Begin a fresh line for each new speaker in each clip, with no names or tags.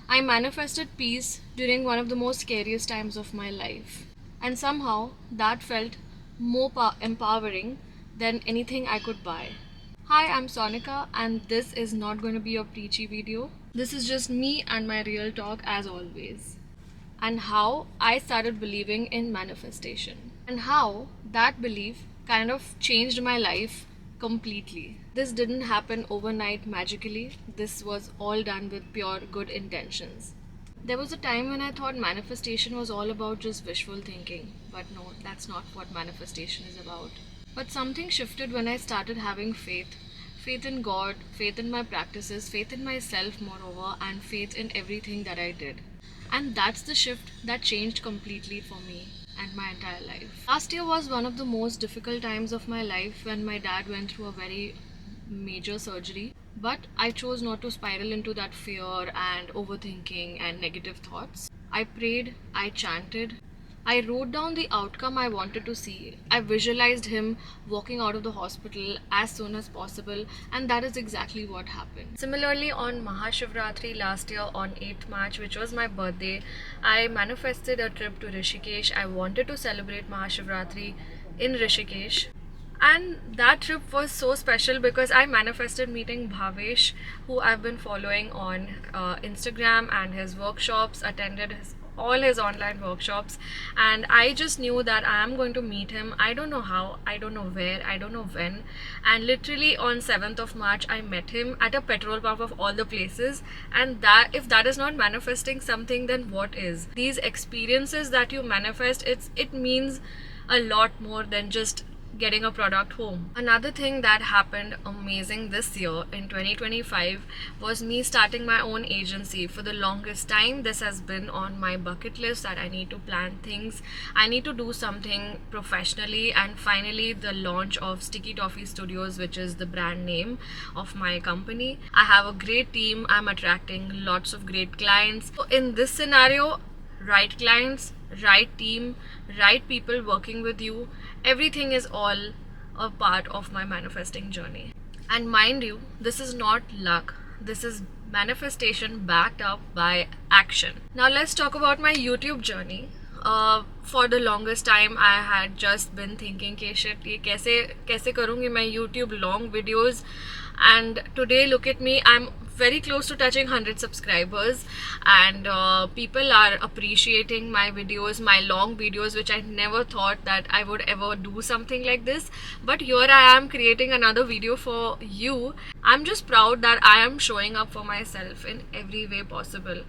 I manifested peace during one of the most scariest times of my life. And somehow that felt more empowering than anything I could buy. Hi, I'm Sonika, and this is not going to be a preachy video. This is just me and my real talk as always. And how I started believing in manifestation. And how that belief kind of changed my life completely. This didn't happen overnight magically, this was all done with pure good intentions. There was a time when I thought manifestation was all about just wishful thinking, but no, that's not what manifestation is about. But something shifted when I started having faith. Faith in God, faith in my practices, faith in myself, moreover, and faith in everything that I did. And that's the shift that changed completely for me and my entire life. Last year was one of the most difficult times of my life when my dad went through a very major surgery. But I chose not to spiral into that fear and overthinking and negative thoughts. I prayed, I chanted, I wrote down the outcome I wanted to see. I visualized him walking out of the hospital as soon as possible, and that is exactly what happened. Similarly, on Mahashivratri last year on 8th March, which was my birthday, I manifested a trip to Rishikesh. I wanted to celebrate Mahashivratri in Rishikesh. And that trip was so special because I manifested meeting Bhavesh, who I've been following on Instagram, and his workshops, attended all his online workshops, and I just knew that I am going to meet him. I don't know how, I don't know where, I don't know when, and literally on 7th of March I met him at a petrol pump of all the places. And that, if that is not manifesting something, then what is? These experiences that you manifest, it means a lot more than just getting a product home. Another thing that happened amazing this year in 2025 was me starting my own agency. For the longest time, this has been on my bucket list that I need to plan things, I need to do something professionally, and finally the launch of Sticky Toffee Studios, which is the brand name of my company. I have a great team, I'm attracting lots of great clients. So in this scenario, right clients, right team, right people working with you, everything is all a part of my manifesting journey. And mind you, this is not luck, this is manifestation backed up by action. Now let's talk about my YouTube journey. For the longest time I had just been thinking कि shit, ये कैसे करूँगी मैं YouTube long videos, and today look at me, I'm very close to touching 100 subscribers, and people are appreciating my videos, my long videos, which I never thought that I would ever do something like this. But here I am creating another video for you. I'm just proud that I am showing up for myself in every way possible.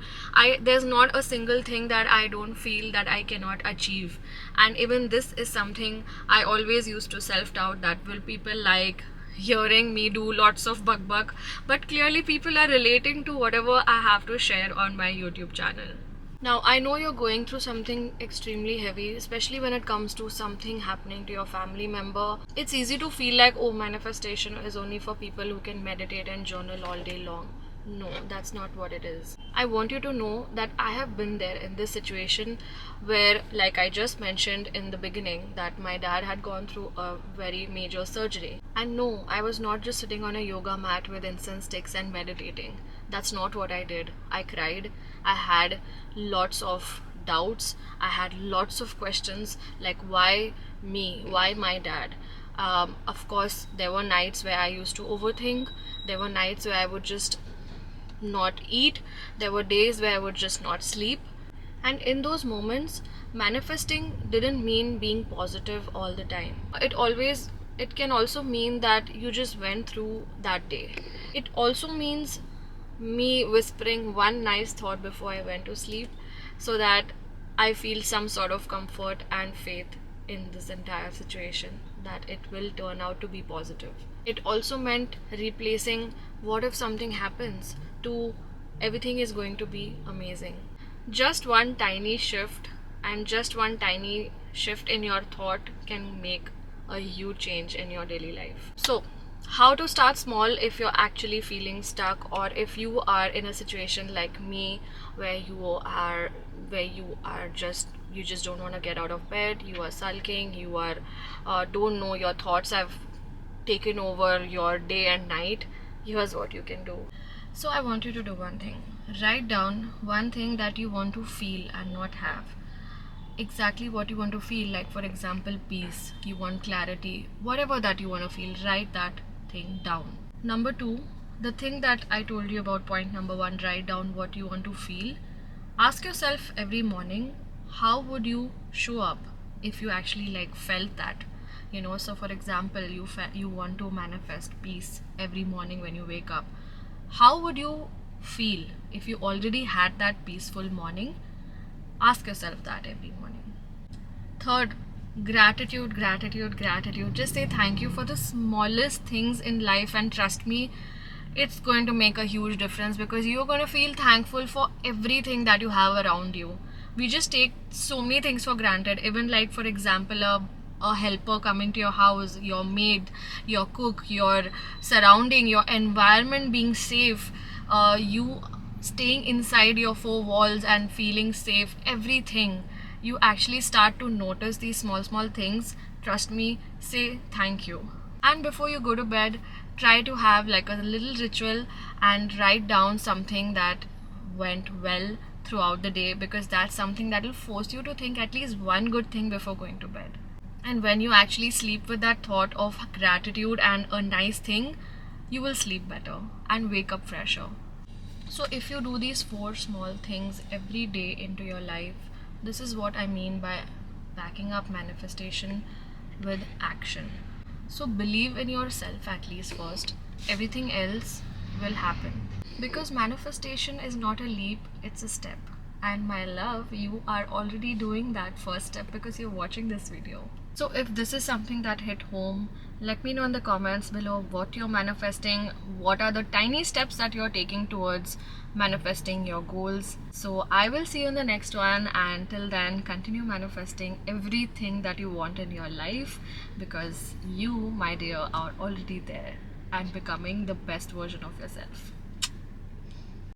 There's not a single thing that I don't feel that I cannot achieve, and even this is something I always used to self-doubt, that will people like hearing me do lots of buck, but clearly people are relating to whatever I have to share on my YouTube channel. Now, I know you're going through something extremely heavy, especially when it comes to something happening to your family member. It's easy to feel like, oh, manifestation is only for people who can meditate and journal all day long. No, that's not what it is. I want you to know that I have been there in this situation where, like I just mentioned in the beginning, that my dad had gone through a very major surgery. And no, I was not just sitting on a yoga mat with incense sticks and meditating. That's not what I did. I cried. I had lots of doubts. I had lots of questions like, why me? Why my dad? Of course, there were nights where I used to overthink. There were nights where I would just not eat. There were days where I would just not sleep. And in those moments, manifesting didn't mean being positive all the time. It can also mean that you just went through that day. It also means me whispering one nice thought before I went to sleep, so that I feel some sort of comfort and faith in this entire situation, that it will turn out to be positive. It also meant replacing what if something happens to everything is going to be amazing. Just one tiny shift, and just one tiny shift in your thought can make a huge change in your daily life. So, how to start small if you're actually feeling stuck, or if you are in a situation like me where you just don't want to get out of bed, you are sulking, you are don't know, your thoughts have taken over your day and night. Here's what you can do. So I want you to do one thing. Write down one thing that you want to feel and not have. Exactly what you want to feel, like for example, peace, you want clarity, whatever that you want to feel, write that thing down. Number two, the thing that I told you about, point number one, write down what you want to feel. Ask yourself every morning, how would you show up if you actually like felt that? So for example, you want to manifest peace every morning when you wake up. How would you feel if you already had that peaceful morning? Ask yourself that every morning. Third, gratitude, gratitude, gratitude. Just say thank you for the smallest things in life, and trust me, it's going to make a huge difference because you're going to feel thankful for everything that you have around you. We just take so many things for granted, even like, for example, a helper coming to your house, your maid, your cook, your surrounding, your environment being safe, you staying inside your four walls and feeling safe, everything. You actually start to notice these small, small things. Trust me, say thank you. And before you go to bed, try to have like a little ritual and write down something that went well throughout the day, because that's something that will force you to think at least one good thing before going to bed. And when you actually sleep with that thought of gratitude and a nice thing, you will sleep better and wake up fresher. So, if you do these four small things every day into your life, this is what I mean by backing up manifestation with action. So, believe in yourself at least first, everything else will happen. Because manifestation is not a leap, it's a step. And my love, you are already doing that first step because you're watching this video. So if this is something that hit home, let me know in the comments below what you're manifesting, what are the tiny steps that you're taking towards manifesting your goals. So I will see you in the next one, and till then, continue manifesting everything that you want in your life, because you, my dear, are already there and becoming the best version of yourself.